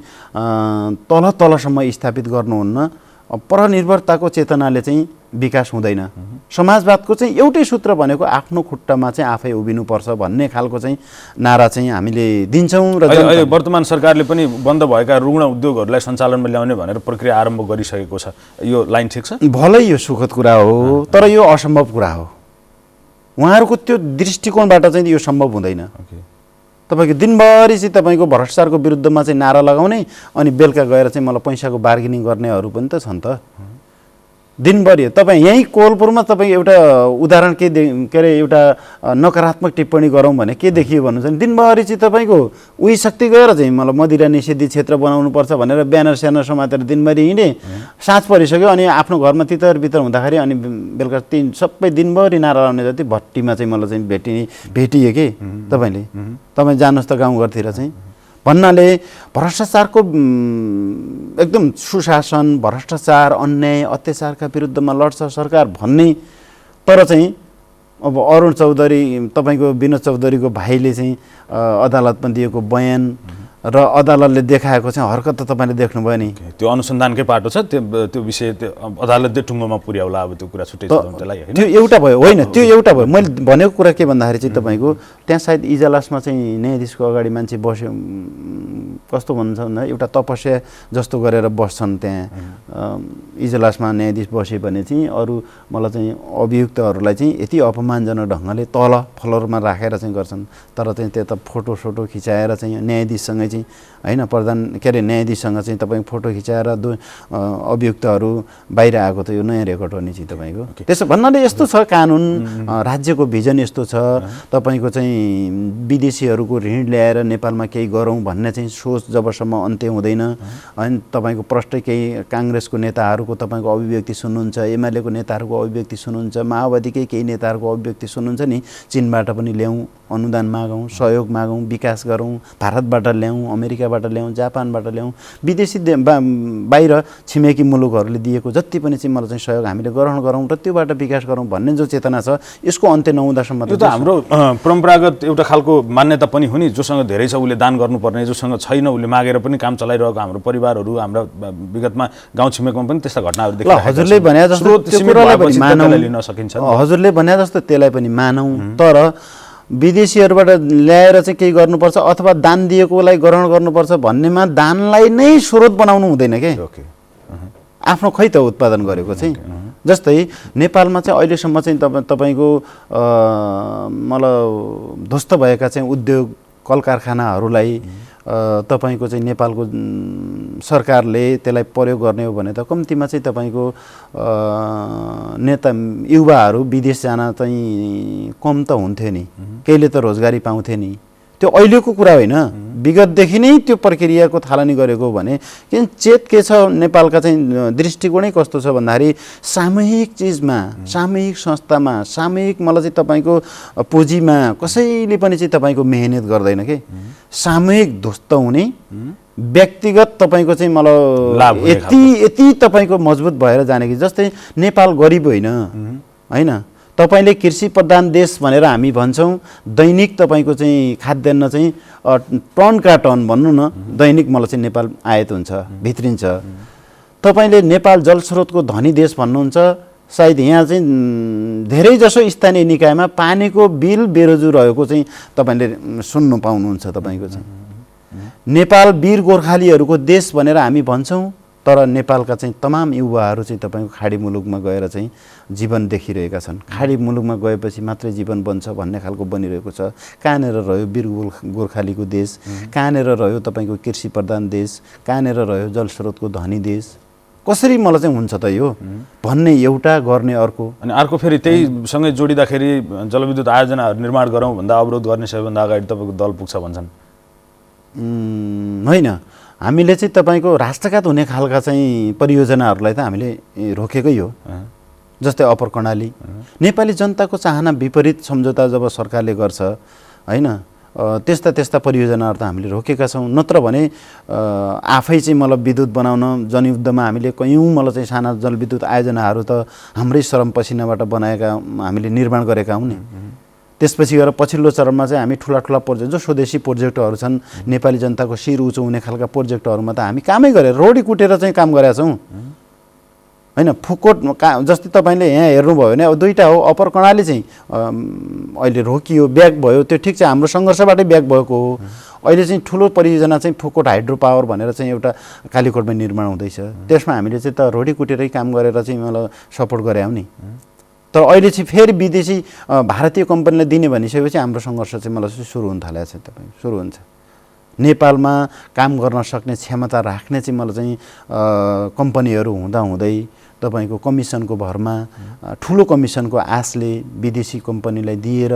तलसम्म स्थापित गर्नुहुन्न, परनिर्भरताको चेतनाले चाहिँ विकास हुँदैन। समाजवादको चाहिँ एउटै सूत्र भनेको आफ्नो खुट्टामा चाहिँ आफै उभिनुपर्छ भन्ने खालको चाहिँ नारा चाहिँ हामीले दिन्छौँ। र अहिले वर्तमान सरकारले पनि बन्द भएका रुग्ण उद्योगहरूलाई सञ्चालनमा ल्याउने भनेर प्रक्रिया आरम्भ गरिसकेको छ, यो लाइन ठिक छ? भलै यो सुखद कुरा हो, तर यो असम्भव कुरा हो। उहाँहरूको त्यो दृष्टिकोणबाट चाहिँ यो सम्भव हुँदैन। तपाईँको दिनभरि चाहिँ तपाईँको भ्रष्टाचारको विरुद्धमा चाहिँ नारा लगाउने, अनि बेलुका गएर चाहिँ मलाई पैसाको बार्गेनिङ गर्नेहरू पनि त छन् त दिनभरि। तपाईँ यहीँ कोहलपुरमा तपाईँ एउटा उदाहरण के अरे एउटा नकारात्मक टिप्पणी गरौँ भने के देखियो भन्नुहुन्छ भने दिनभरि चाहिँ तपाईँको उही शक्ति गएर चाहिँ मलाई मदिरा निषेधित क्षेत्र बनाउनुपर्छ भनेर ब्यानर स्यानर समातेर दिनभरि हिँडे, साँझ परिसक्यो अनि आफ्नो घरमा तितर बितर हुँदाखेरि अनि बेलुका सबै दिनभरि नारा लाउने जति भट्टीमा चाहिँ मलाई चाहिँ भेटियो कि तपाईँ जानुहोस् त गाउँघरतिर चाहिँ भन्नाले भ्रष्टाचारको एकदम सुशासन, भ्रष्टाचार, अन्याय, अत्याचारका विरुद्धमा लड्छ सरकार भन्ने, तर चाहिँ अब अरुण चौधरी तपाईँको विनोद चौधरीको भाइले चाहिँ अदालतमा दिएको बयान र अदालतले देखाएको चाहिँ हरकत त तपाईँले देख्नुभयो नि। त्यो अनुसन्धानकै पाटो छ, त्यो विषय अदालतले टुङ्गोमा पुर्याउला, अब त्यो कुरा छुट्टै छ त्यसलाई, त्यो एउटा भयो। होइन, त्यो एउटा भयो। मैले भनेको कुरा के भन्दाखेरि चाहिँ तपाईँको त्यहाँ सायद इजलासमा चाहिँ न्यायाधीशको अगाडि मान्छे बस्यो, कस्तो भन्छ भन्दा एउटा तपस्या जस्तो गरेर बस्छन् त्यहाँ इजलासमा न्यायाधीश बस्यो भने चाहिँ अरू मलाई चाहिँ अभियुक्तहरूलाई चाहिँ यति अपमानजनक ढङ्गले तल फ्लोरमा राखेर चाहिँ गर्छन्, तर चाहिँ त्यता फोटो खिचाएर चाहिँ न्यायाधीशसँगै चाहिँ होइन प्रधान के अरे न्यायाधीशसँग चाहिँ तपाईँ फोटो खिचाएर अभियुक्तहरू बाहिर आएको त यो नयाँ रेकर्ड हो नि चाहिँ तपाईँको। त्यसो भन्नाले यस्तो छ कानुन, राज्यको भिजन यस्तो छ, तपाईँको चाहिँ चाहिँ विदेशीहरूको ऋण ल्याएर नेपालमा केही गरौँ भन्ने चाहिँ सोच जबसम्म अन्त्य हुँदैन, अनि तपाईँको प्रष्टै केही काङ्ग्रेसको नेताहरूको तपाईँको अभिव्यक्ति सुन्नुहुन्छ, एमालेको नेताहरूको अभिव्यक्ति सुन्नुहुन्छ, माओवादीकै केही नेताहरूको अभिव्यक्ति सुन्नुहुन्छ नि, चीनबाट पनि ल्याउँ, अनुदान मागौँ, सहयोग मागौँ, विकास गरौँ, भारतबाट ल्याउँ, अमेरिकाबाट ल्याउँ, जापानबाट ल्याउँ, विदेशी बाहिर छिमेकी मुलुकहरूले दिएको जति पनि चाहिँ मलाई चाहिँ सहयोग हामीले ग्रहण गरौँ र त्योबाट विकास गरौँ भन्ने जो चेतना छ, यसको अन्त्य नहुँदासम्म यो त हाम्रो परम्परागत एउटा खालको मान्यता पनि हो नि, जोसँग धेरै छ उसले दान गर्नुपर्ने, जोसँग छैन उसले मागेर पनि काम चलाइरहेको हाम्रो परिवारहरू, हाम्रा विगतमा गाउँ छिमेकमा पनि त्यस्ता घटनाहरू देखिरहेका छौँ। हजुरले भने जस्तो त्यो कुरालाई पनि मानौँ, लिन सकिन्छ, हजुरले भने जस्तो त्यसलाई पनि मानौँ, तर विदेशीहरूबाट ल्याएर चाहिँ केही गर्नुपर्छ अथवा दान दिएकोलाई ग्रहण गर्नुपर्छ भन्नेमा दानलाई नै स्रोत बनाउनु हुँदैन के, आफ्नो खै त उत्पादन गरेको चाहिँ। जस्तै नेपालमा चाहिँ अहिलेसम्म चाहिँ तपाईँको मतलब ध्वस्त भएका चाहिँ उद्योग कल कारखानाहरूलाई तपाईँको चाहिँ नेपालको सरकारले त्यसलाई प्रयोग गर्ने हो भने त कम्तीमा चाहिँ तपाईँको नेता युवाहरू विदेश जान चाहिँ कम त हुन्थ्यो नि, केहीले त रोजगारी पाउँथे नि। त्यो अहिलेको कुरा होइन, विगतदेखि नै त्यो प्रक्रियाको थालनी गरेको भने किन चेत के छ नेपालका चाहिँ दृष्टिकोणै कस्तो छ भन्दाखेरि सामूहिक चिजमा, सामूहिक संस्थामा, सामूहिक मलाई चाहिँ तपाईँको पुँजीमा कसैले पनि चाहिँ तपाईँको मेहनत गर्दैन के, सामूहिक ध्वस्त हुने, व्यक्तिगत तपाईँको चाहिँ मलाई यति तपाईँको मजबुत भएर जाने कि जस्तै नेपाल गरिब होइन, तपाईँले कृषि प्रधान देश भनेर हामी भन्छौँ, दैनिक तपाईँको चाहिँ खाद्यान्न चाहिँ टनका टन भनौँ न, दैनिक मलाई चाहिँ नेपाल आयात हुन्छ, भित्रिन्छ। तपाईँले नेपाल जलस्रोतको धनी देश भन्नुहुन्छ, सायद यहाँ चाहिँ धेरैजसो स्थानीय निकायमा पानीको बिल बेरोजु रहेको चाहिँ तपाईँले सुन्नु पाउनुहुन्छ। तपाईँको चाहिँ नेपाल वीर गोर्खालीहरूको देश भनेर हामी भन्छौँ, तर नेपालका चाहिँ तमाम युवाहरू चाहिँ तपाईँको खाडी मुलुकमा गएर चाहिँ जीवन देखिरहेका छन्। खाडी मुलुकमा गएपछि मात्रै जीवन बन्छ भन्ने खालको बनिरहेको छ। कहाँनिर रह्यो वीर गोर्खालीको देश, कहाँनिर रह्यो तपाईँको कृषि प्रधान देश, कहाँनिर रह्यो जलस्रोतको धनी देश, कसरी मलाई चाहिँ हुन्छ त यो भन्ने एउटा गर्ने अर्को, अनि अर्को फेरि त्यहीसँगै जोडिँदाखेरि जलविद्युत आयोजनाहरू निर्माण गरौँ भन्दा अवरोध गर्ने सबैभन्दा अगाडि तपाईँको दल पुग्छ भन्छन्। होइन, हामीले चाहिँ तपाईँको राष्ट्रघात हुने खालका चाहिँ परियोजनाहरूलाई त हामीले रोकेकै हो। जस्तै अप्पर कर्णाली, नेपाली जनताको चाहना विपरीत सम्झौता जब सरकारले गर्छ होइन, त्यस्ता परियोजनाहरू त हामीले रोकेका छौँ। नत्र भने आफै चाहिँ मतलब विद्युत बनाउन जनयुद्धमा हामीले कयौँ मतलब चाहिँ साना जलविद्युत आयोजनाहरू त हाम्रै श्रम पसिनाबाट बनाएका हामीले निर्माण गरेका हौँ नि। त्यसपछि गएर पछिल्लो चरणमा चाहिँ हामी ठुला प्रोजेक्ट जो स्वदेशी प्रोजेक्टहरू छन्, नेपाली जनताको शिर उच्च हुने खालका प्रोजेक्टहरूमा त हामी कामै गरेर रोडी कुटेर चाहिँ काम गरेका छौँ होइन। फुकोट जस्तै तपाईँले यहाँ हेर्नुभयो भने अब दुईवटा हो, अप्पर कर्णाली चाहिँ अहिले रोकियो, ब्याक भयो, त्यो ठिक छ, हाम्रो सङ्घर्षबाटै ब्याक भएको हो। अहिले चाहिँ ठुलो परियोजना चाहिँ फुकोट हाइड्रो पावर भनेर चाहिँ एउटा कालीकोटमा निर्माण हुँदैछ, त्यसमा हामीले चाहिँ त रोडी कुटेरै काम गरेर चाहिँ मलाई सपोर्ट गरे हौ नि। तर अहिले चाहिँ फेरि विदेशी भारतीय कम्पनीलाई दिने भनिसकेपछि हाम्रो सङ्घर्ष चाहिँ मलाई सुरु हुन थालेको छ। तपाईँ सुरु हुन्छ नेपालमा काम गर्न सक्ने क्षमता राख्ने चाहिँ मलाई चाहिँ कम्पनीहरू हुँदाहुँदै तपाईँको कमिसनको भरमा, ठुलो कमिसनको आशले विदेशी कम्पनीलाई दिएर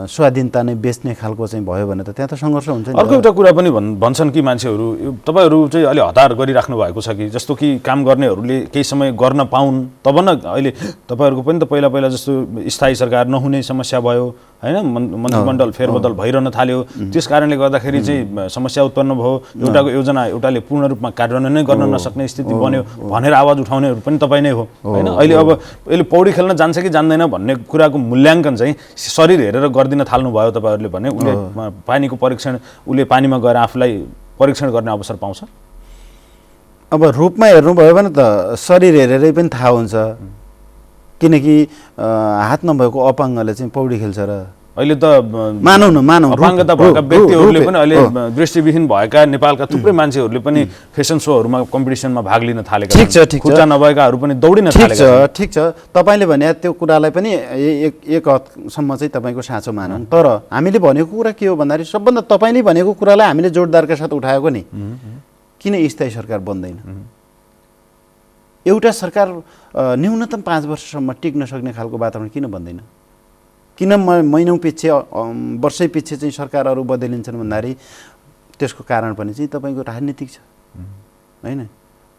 स्वाधीनता नै बेच्ने खालको चाहिँ भयो भने त त्यहाँ त सङ्घर्ष हुन्छ नि। अर्को एउटा कुरा पनि भन्छन् कि मान्छेहरू, तपाईँहरू चाहिँ अलि हतार गरिराख्नु भएको छ कि, जस्तो कि काम गर्नेहरूले केही समय गर्न पाउन्, तब न अहिले तपाईँहरूको पनि त पहिला जस्तो स्थायी सरकार नहुने समस्या भयो होइन, मन्त्रीमण्डल फेरबदल भइरहन थाल्यो, त्यस कारणले गर्दाखेरि चाहिँ समस्या उत्पन्न भयो, एउटाको योजना एउटाले पूर्ण रूपमा कार्यान्वयन नै गर्न नसक्ने स्थिति बन्यो भनेर आवाज उठाउनेहरू पनि तपाईँ नै हो होइन। अहिले अब यसले पौडी खेल्न जान्छ कि जान्दैन भन्ने कुराको मूल्याङ्कन चाहिँ शरीर हेरेर गरिदिन थाल्नुभयो तपाईँहरूले भने, उसले पानीको परीक्षण, उसले पानीमा गएर आफूलाई परीक्षण गर्ने अवसर पाउँछ। अब रूपमा हेर्नुभयो भने त शरीर हेरेरै पनि थाहा हुन्छ, किनकि हात नभएको अपाङ्गले चाहिँ पौडी खेल्छ र अहिले त मानौ अपाङ्गता भएका व्यक्तिहरूले पनि अहिले दृष्टिविहीन भएका नेपालका थुप्रै मान्छेहरूले पनि फेसन सोहरूमा कम्पिटिसनमा भाग लिन थालेका छन्। ठिक छ, खुट्टा नभएकाहरू पनि दौडिन थालेका छन्। ठिक छ, तपाईँले भने त्यो कुरालाई पनि एक हदसम्म चाहिँ तपाईँको साँचो मानौँ, तर हामीले भनेको कुरा के हो भन्दाखेरि सबभन्दा तपाईँले भनेको कुरालाई हामीले जोडदारका साथ उठाएको नि, किन स्थायी सरकार बन्दैन? एउटा सरकार न्यूनतम 5 वर्षसम्म टिक्न सक्ने खालको वातावरण किन बन्दैन? किन महिनौँ पछि वर्षै पछि चाहिँ सरकारहरू बदलिन्छन् भन्दाखेरि त्यसको कारण पनि चाहिँ तपाईँको राजनीतिक छ होइन।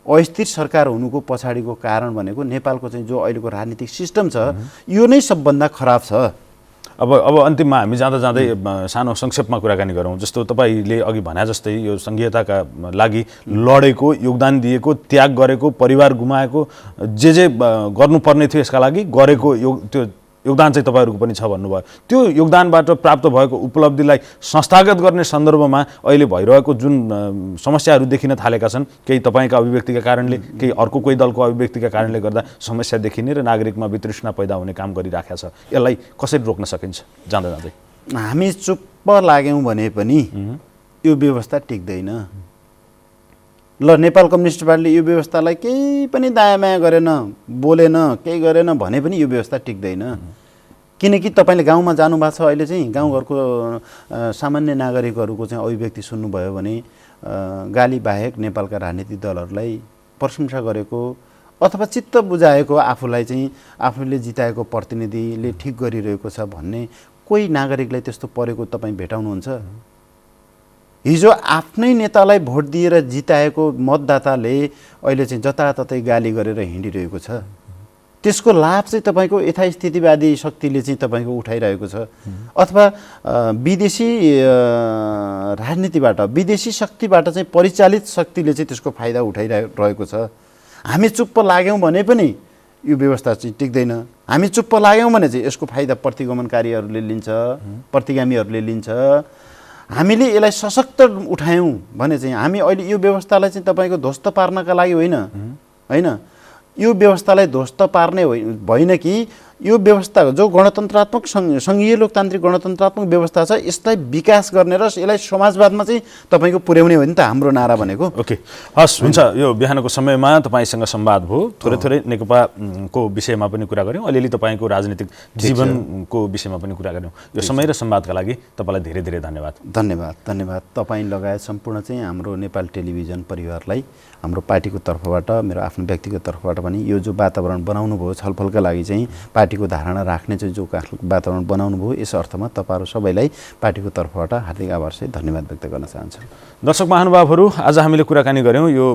अस्थिर सरकार हुनुको पछाडिको कारण भनेको नेपालको चाहिँ जो अहिलेको राजनीतिक सिस्टम छ यो नै सबभन्दा खराब छ। अब अन्तिममा हामी जाँदा जाँदै सानो संक्षेपमा कुराकानी गरौँ। जस्तो तपाईँले अघि भने जस्तै यो संघीयताका लागि लडेको, योगदान दिएको, त्याग गरेको, परिवार गुमाएको, जे गर्नुपर्ने थियो यसका लागि गरेको त्यो योगदान चाहिँ तपाईँहरूको पनि छ भन्नुभयो। त्यो योगदानबाट प्राप्त भएको उपलब्धिलाई संस्थागत गर्ने सन्दर्भमा अहिले भइरहेको जुन समस्याहरू देखिन थालेका छन्, केही तपाईँका अभिव्यक्तिका कारणले, केही अर्को कोही दलको अभिव्यक्तिका कारणले गर्दा समस्या देखिने र नागरिकमा वितृष्णा पैदा हुने काम गरिराखेको छ, यसलाई कसरी रोक्न सकिन्छ जाँदा जाँदै? हामी चुप्प लाग्यौँ भने पनि यो व्यवस्था टिक्दैन। ल नेपाल कम्युनिस्ट पार्टीले यो व्यवस्थालाई केही पनि दायाँ बायाँ गरेन, बोलेन, केही गरेन भने पनि यो व्यवस्था टिक्दैन। किनकि तपाईँले गाउँमा जानुभएको छ, अहिले चाहिँ गाउँघरको सामान्य नागरिकहरूको चाहिँ अभिव्यक्ति सुन्नुभयो भने गाली बाहेक नेपालका राजनीतिक दलहरूलाई प्रशंसा गरेको अथवा चित्त बुझाएको, आफूलाई चाहिँ आफूले जिताएको प्रतिनिधिले ठिक गरिरहेको छ भन्ने कोही नागरिकलाई त्यस्तो परेको तपाईँ भेटाउनुहुन्छ? हिजो आफ्नै नेतालाई भोट दिएर जिताएको मतदाताले अहिले चाहिँ जताततै गाली गरेर हिँडिरहेको छ। त्यसको लाभ चाहिँ तपाईँको यथास्थितिवादी शक्तिले चाहिँ तपाईँको उठाइरहेको छ अथवा विदेशी राजनीतिबाट, विदेशी शक्तिबाट चाहिँ परिचालित शक्तिले चाहिँ त्यसको फाइदा उठाइरहेको छ। हामी चुप्प लाग्यौँ भने पनि यो व्यवस्था चाहिँ टिक्दैन। हामी चुप्प लाग्यौँ भने चाहिँ यसको फाइदा प्रतिगमनकारीहरूले लिन्छ, प्रतिगामीहरूले लिन्छ। हामीले यसलाई सशक्त उठायौँ भने चाहिँ हामी अहिले यो व्यवस्थालाई चाहिँ तपाईँको ध्वस्त पार्नका लागि होइन, यो व्यवस्थालाई ध्वस्त पार्ने होइन कि यो व्यवस्था जो गणतन्त्रात्मक सङ्घीय लोकतान्त्रिक गणतन्त्रात्मक व्यवस्था छ यसलाई विकास गर्ने र यसलाई समाजवादमा चाहिँ तपाईँको पुर्याउने हो नि त हाम्रो नारा भनेको। ओके, हस्, हुन्छ। यो बिहानको समयमा तपाईँसँग संवाद भयो, थोरै थोरै नेकपाको विषयमा पनि कुरा गऱ्यौँ, अलिअलि तपाईँको राजनीतिक जीवनको विषयमा पनि कुरा गऱ्यौँ। यो समय र संवादका लागि तपाईँलाई धेरै धेरै धन्यवाद। धन्यवाद तपाईँ लगायत सम्पूर्ण चाहिँ हाम्रो नेपाल टेलिभिजन परिवारलाई हाम्रो पार्टीको तर्फबाट, मेरो आफ्नो व्यक्तिगत तर्फबाट पनि यो जो वातावरण बनाउनु भयो छलफलका लागि चाहिँ पार्टीको धारणा राख्ने चाहिँ जो वातावरण बनाउनु भयो यस अर्थमा तपाईँहरू सबैलाई पार्टीको तर्फबाट हार्दिक आभार सहित धन्यवाद व्यक्त गर्न चाहन्छु। दर्शक महानुभावहरू, आज हामीले कुराकानी गऱ्यौँ यो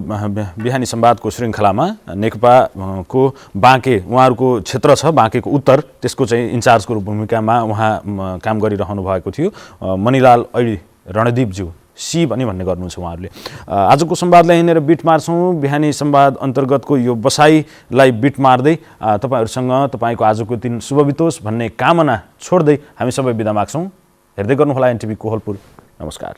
बिहानी संवादको श्रृङ्खलामा नेकपाको बाँके, उहाँहरूको क्षेत्र छ बाँकेको उत्तर, त्यसको चाहिँ इन्चार्जको भूमिकामा उहाँ काम गरिरहनु भएको थियो मणिलाल ऐडी रणदीपज्यू सी भन्ने गर्नुहुन्छ उहाँहरूले। आजको संवादलाई हिँडेर बिट मार्छौँ। बिहानी संवाद अन्तर्गतको यो बसाइलाई बिट मार्दै तपाईँहरूसँग तपाईँको आजको दिन शुभ बितोस् भन्ने कामना छोड्दै हामी सबै बिदा माग्छौँ। हेर्दै गर्नुहोला एनटिभी कोहलपुर। नमस्कार।